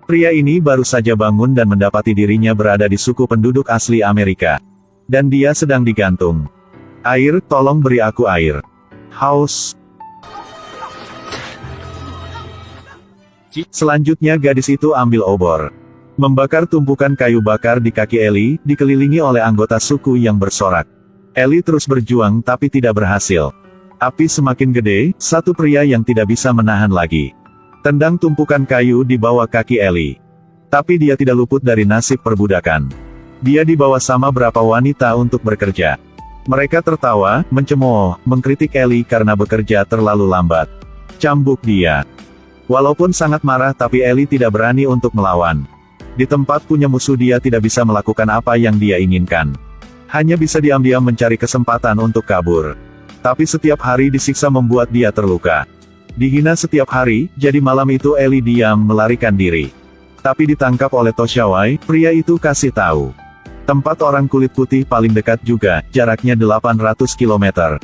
Pria ini baru saja bangun dan mendapati dirinya berada di suku penduduk asli Amerika. Dan dia sedang digantung. Air, tolong beri aku air. Haus. Selanjutnya gadis itu ambil obor. Membakar tumpukan kayu bakar di kaki Ellie, dikelilingi oleh anggota suku yang bersorak. Ellie terus berjuang tapi tidak berhasil. Api semakin gede, satu pria yang tidak bisa menahan lagi. Tendang tumpukan kayu di bawah kaki Ellie. Tapi dia tidak luput dari nasib perbudakan. Dia dibawa sama berapa wanita untuk bekerja. Mereka tertawa, mencemooh, mengkritik Ellie karena bekerja terlalu lambat. Cambuk dia. Walaupun sangat marah tapi Ellie tidak berani untuk melawan. Di tempat punya musuh dia tidak bisa melakukan apa yang dia inginkan. Hanya bisa diam-diam mencari kesempatan untuk kabur. Tapi setiap hari disiksa membuat dia terluka. Dihina setiap hari, jadi malam itu Ellie diam melarikan diri. Tapi ditangkap oleh Toshawai, pria itu kasih tahu. Tempat orang kulit putih paling dekat juga, jaraknya 800 km.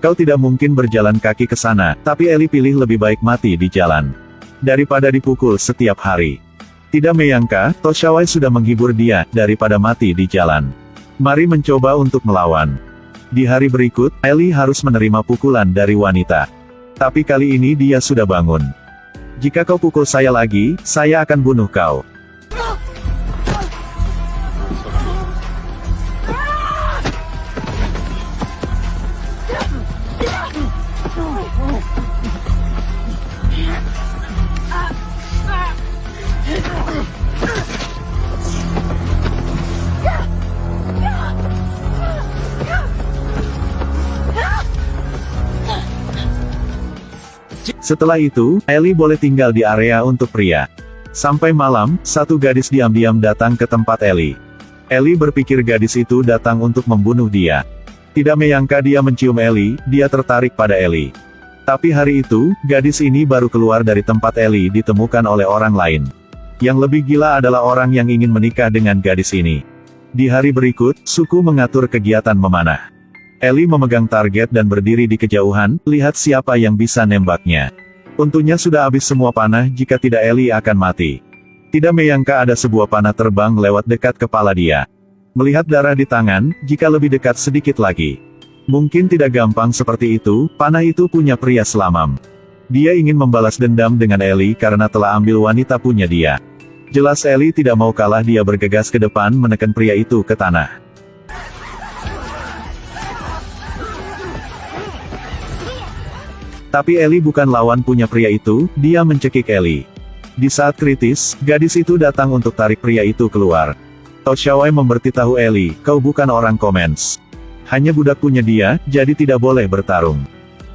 Kau tidak mungkin berjalan kaki ke sana, tapi Ellie pilih lebih baik mati di jalan. Daripada dipukul setiap hari. Tidak menyangka, Toshawai sudah menghibur dia, daripada mati di jalan. Mari mencoba untuk melawan. Di hari berikut, Ellie harus menerima pukulan dari wanita. Tapi kali ini dia sudah bangun. Jika kau pukul saya lagi, saya akan bunuh kau. Setelah itu, Ellie boleh tinggal di area untuk pria. Sampai malam, satu gadis diam-diam datang ke tempat Ellie. Ellie berpikir gadis itu datang untuk membunuh dia. Tidak menyangka dia mencium Ellie, dia tertarik pada Ellie. Tapi hari itu, gadis ini baru keluar dari tempat Ellie ditemukan oleh orang lain. Yang lebih gila adalah orang yang ingin menikah dengan gadis ini. Di hari berikut, suku mengatur kegiatan memanah. Ellie memegang target dan berdiri di kejauhan, lihat siapa yang bisa nembaknya. Untungnya sudah habis semua panah, jika tidak Ellie akan mati. Tidak menyangka ada sebuah panah terbang lewat dekat kepala dia. Melihat darah di tangan, jika lebih dekat sedikit lagi. Mungkin tidak gampang seperti itu, panah itu punya pria selamam. Dia ingin membalas dendam dengan Ellie karena telah ambil wanita punya dia. Jelas Ellie tidak mau kalah, dia bergegas ke depan menekan pria itu ke tanah. Tapi Ellie bukan lawan punya pria itu, dia mencekik Ellie. Di saat kritis, gadis itu datang untuk tarik pria itu keluar. Toshawai memberitahu Ellie, kau bukan orang Comens. Hanya budak punya dia, jadi tidak boleh bertarung.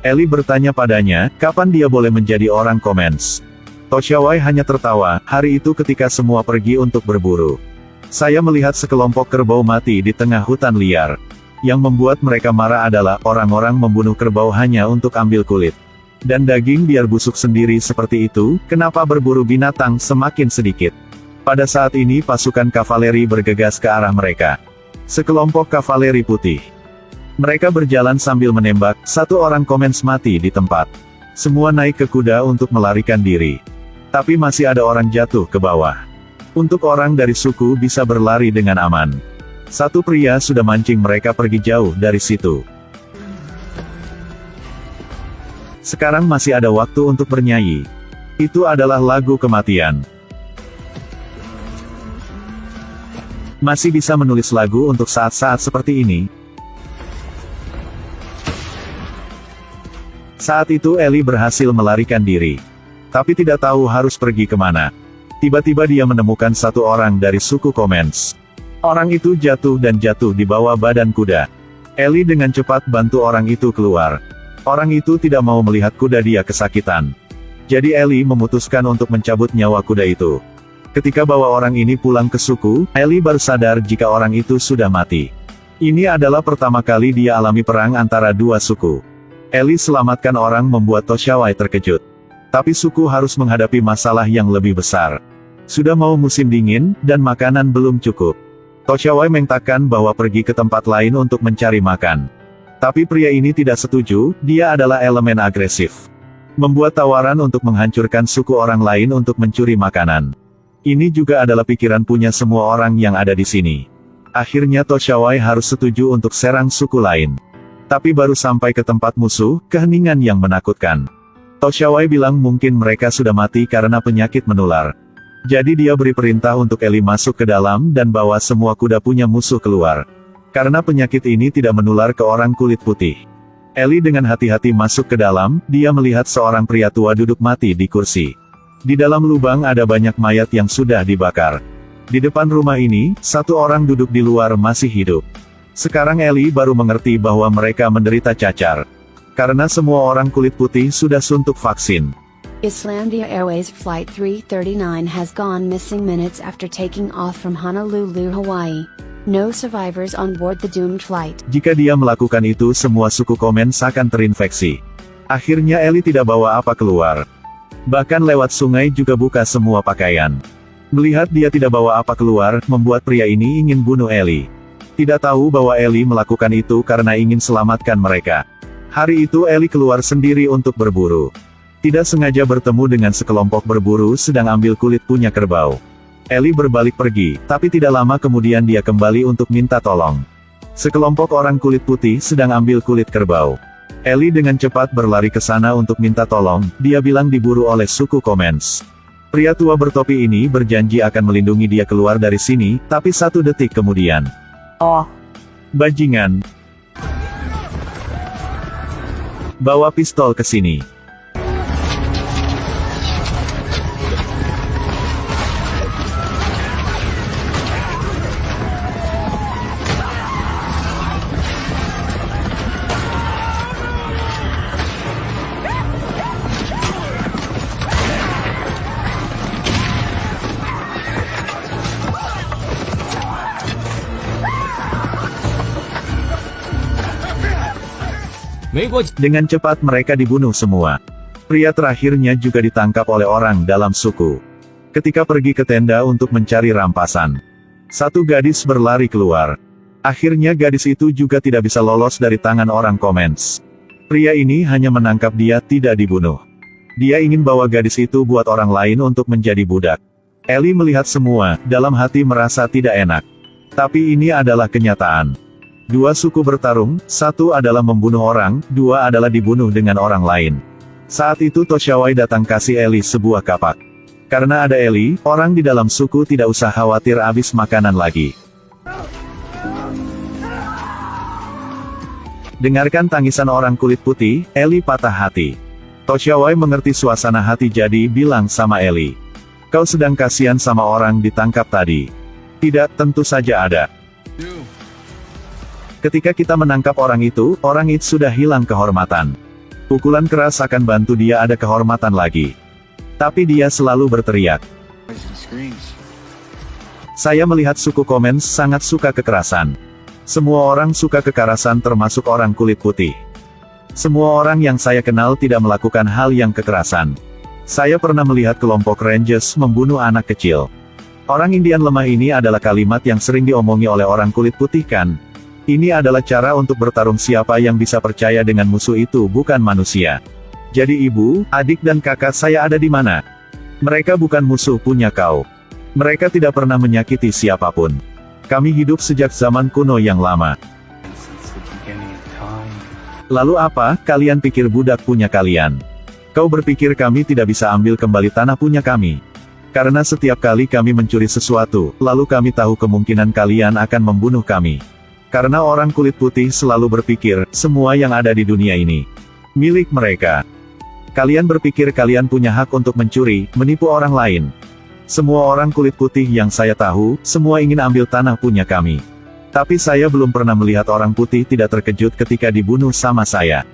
Ellie bertanya padanya, kapan dia boleh menjadi orang Comens. Toshawai hanya tertawa, hari itu ketika semua pergi untuk berburu. Saya melihat sekelompok kerbau mati di tengah hutan liar. Yang membuat mereka marah adalah, orang-orang membunuh kerbau hanya untuk ambil kulit. Dan daging biar busuk sendiri seperti itu, kenapa berburu binatang semakin sedikit? Pada saat ini pasukan kavaleri bergegas ke arah mereka. Sekelompok kavaleri putih. Mereka berjalan sambil menembak, satu orang Comens mati di tempat. Semua naik ke kuda untuk melarikan diri. Tapi masih ada orang jatuh ke bawah. Untuk orang dari suku bisa berlari dengan aman. Satu pria sudah mancing mereka pergi jauh dari situ. Sekarang masih ada waktu untuk bernyanyi. Itu adalah lagu kematian. Masih bisa menulis lagu untuk saat-saat seperti ini. Saat itu Ellie berhasil melarikan diri. Tapi tidak tahu harus pergi kemana. Tiba-tiba dia menemukan satu orang dari suku Comens. Orang itu jatuh dan jatuh di bawah badan kuda. Ellie dengan cepat bantu orang itu keluar. Orang itu tidak mau melihat kuda dia kesakitan. Jadi Ellie memutuskan untuk mencabut nyawa kuda itu. Ketika bawa orang ini pulang ke suku, Ellie baru sadar jika orang itu sudah mati. Ini adalah pertama kali dia alami perang antara dua suku. Ellie selamatkan orang membuat Toshawai terkejut. Tapi suku harus menghadapi masalah yang lebih besar. Sudah mau musim dingin, dan makanan belum cukup. Toshawai mengatakan bahwa pergi ke tempat lain untuk mencari makan. Tapi pria ini tidak setuju, dia adalah elemen agresif. Membuat tawaran untuk menghancurkan suku orang lain untuk mencuri makanan. Ini juga adalah pikiran punya semua orang yang ada di sini. Akhirnya Toshawai harus setuju untuk serang suku lain. Tapi baru sampai ke tempat musuh, keheningan yang menakutkan. Toshawai bilang mungkin mereka sudah mati karena penyakit menular. Jadi dia beri perintah untuk Ellie masuk ke dalam dan bawa semua kuda punya musuh keluar. Karena penyakit ini tidak menular ke orang kulit putih. Ellie dengan hati-hati masuk ke dalam, dia melihat seorang pria tua duduk mati di kursi. Di dalam lubang ada banyak mayat yang sudah dibakar. Di depan rumah ini, satu orang duduk di luar masih hidup. Sekarang Ellie baru mengerti bahwa mereka menderita cacar. Karena semua orang kulit putih sudah suntuk vaksin. Islandia Airways Flight 339 has gone missing minutes after taking off from Honolulu, Hawaii. No survivors on board the doomed flight. Jika dia melakukan itu semua suku Komens akan terinfeksi. Akhirnya Ellie tidak bawa apa keluar. Bahkan lewat sungai juga buka semua pakaian. Melihat dia tidak bawa apa keluar, membuat pria ini ingin bunuh Ellie. Tidak tahu bahwa Ellie melakukan itu karena ingin selamatkan mereka. Hari itu Ellie keluar sendiri untuk berburu. Tidak sengaja bertemu dengan sekelompok berburu sedang ambil kulit punya kerbau. Ellie berbalik pergi, tapi tidak lama kemudian dia kembali untuk minta tolong. Sekelompok orang kulit putih sedang ambil kulit kerbau. Ellie dengan cepat berlari ke sana untuk minta tolong, dia bilang diburu oleh suku Komens. Pria tua bertopi ini berjanji akan melindungi dia keluar dari sini, tapi 1 detik kemudian. Oh. Bajingan. Bawa pistol ke sini. Dengan cepat mereka dibunuh semua. Pria terakhirnya juga ditangkap oleh orang dalam suku. Ketika pergi ke tenda untuk mencari rampasan, satu gadis berlari keluar. Akhirnya gadis itu juga tidak bisa lolos dari tangan orang Komens. Pria ini hanya menangkap dia, tidak dibunuh. Dia ingin bawa gadis itu buat orang lain untuk menjadi budak. Ellie melihat semua, dalam hati merasa tidak enak. Tapi ini adalah kenyataan. 2 suku bertarung, 1 adalah membunuh orang, 2 adalah dibunuh dengan orang lain. Saat itu Toshawai datang kasih Ellie sebuah kapak. Karena ada Ellie, orang di dalam suku tidak usah khawatir habis makanan lagi. Dengarkan tangisan orang kulit putih, Ellie patah hati. Toshawai mengerti suasana hati jadi bilang sama Ellie. Kau sedang kasihan sama orang ditangkap tadi. Tidak, tentu saja ada. Ketika kita menangkap orang itu sudah hilang kehormatan. Pukulan keras akan bantu dia ada kehormatan lagi. Tapi dia selalu berteriak. Saya melihat suku Komens sangat suka kekerasan. Semua orang suka kekerasan termasuk orang kulit putih. Semua orang yang saya kenal tidak melakukan hal yang kekerasan. Saya pernah melihat kelompok Rangers membunuh anak kecil. Orang Indian lemah ini adalah kalimat yang sering diomongi oleh orang kulit putih kan? Ini adalah cara untuk bertarung siapa yang bisa percaya dengan musuh itu bukan manusia. Jadi ibu, adik dan kakak saya ada di mana? Mereka bukan musuh punya kau. Mereka tidak pernah menyakiti siapapun. Kami hidup sejak zaman kuno yang lama. Lalu apa, kalian pikir budak punya kalian? Kau berpikir kami tidak bisa ambil kembali tanah punya kami? Karena setiap kali kami mencuri sesuatu, lalu kami tahu kemungkinan kalian akan membunuh kami. Karena orang kulit putih selalu berpikir, semua yang ada di dunia ini milik mereka. Kalian berpikir kalian punya hak untuk mencuri, menipu orang lain. Semua orang kulit putih yang saya tahu, semua ingin ambil tanah punya kami. Tapi saya belum pernah melihat orang putih tidak terkejut ketika dibunuh sama saya.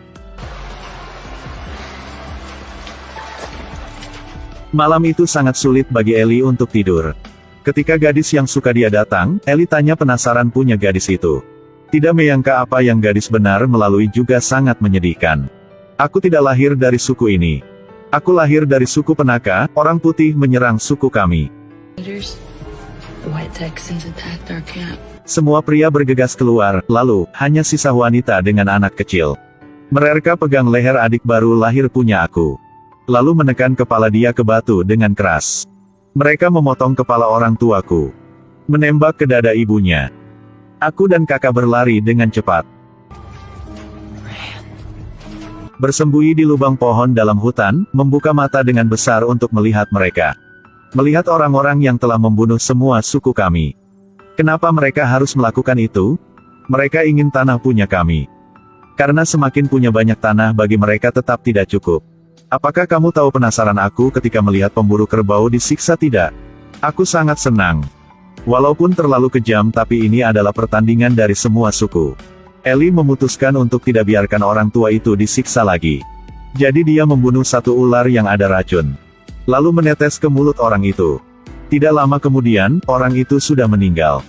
Malam itu sangat sulit bagi Ellie untuk tidur. Ketika gadis yang suka dia datang, Ellie tanya penasaran punya gadis itu. Tidak menyangka apa yang gadis benar melalui juga sangat menyedihkan. Aku tidak lahir dari suku ini. Aku lahir dari suku Penaka, orang putih menyerang suku kami. Semua pria bergegas keluar, lalu, hanya sisa wanita dengan anak kecil. Mereka pegang leher adik baru lahir punya aku. Lalu menekan kepala dia ke batu dengan keras. Mereka memotong kepala orang tuaku. Menembak ke dada ibunya. Aku dan kakak berlari dengan cepat. Bersembunyi di lubang pohon dalam hutan, membuka mata dengan besar untuk melihat mereka. Melihat orang-orang yang telah membunuh semua suku kami. Kenapa mereka harus melakukan itu? Mereka ingin tanah punya kami. Karena semakin punya banyak tanah bagi mereka tetap tidak cukup. Apakah kamu tahu penasaran aku ketika melihat pemburu kerbau disiksa tidak? Aku sangat senang. Walaupun terlalu kejam tapi ini adalah pertandingan dari semua suku. Ellie memutuskan untuk tidak biarkan orang tua itu disiksa lagi. Jadi dia membunuh satu ular yang ada racun. Lalu menetes ke mulut orang itu. Tidak lama kemudian, orang itu sudah meninggal.